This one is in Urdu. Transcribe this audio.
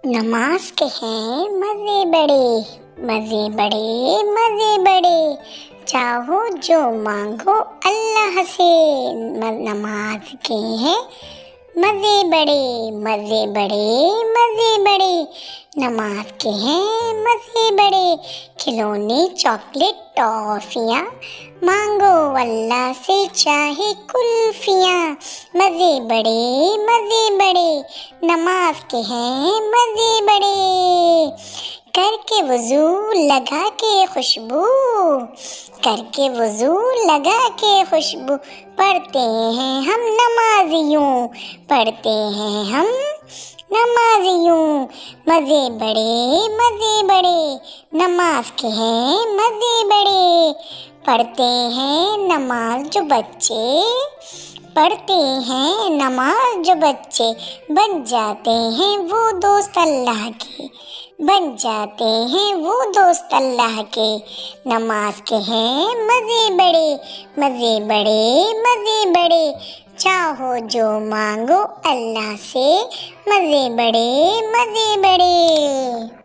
نماز کے ہیں مزے بڑے، مزے بڑے مزے بڑے، چاہو جو مانگو اللہ سے۔ نماز کے ہیں مزے بڑے، مزے بڑے مزے بڑے، نماز کے ہیں مزے بڑے، کھلونے چاکلیٹ ٹافیاں، مانگو اللہ سے چاہے کلفیاں، مزے بڑے مزے بڑے، نماز کے ہیں مزے بڑے۔ کر کے وضو لگا کے خوشبو، کر کے وضو لگا کے خوشبو، پڑھتے ہیں ہم نمازیوں، پڑھتے ہیں ہم نمازیوں، مزے بڑے مزے بڑے، نماز کے ہیں مزے بڑے۔ پڑھتے ہیں نماز جو بچے، پڑھتے ہیں نماز جو بچے، بن جاتے ہیں وہ دوست اللہ کے، بن جاتے ہیں وہ دوست اللہ کے، نماز کے ہیں مزے بڑے، مزے بڑے مزے بڑے، چاہو جو مانگو اللہ سے، مزے بڑے مزے بڑے۔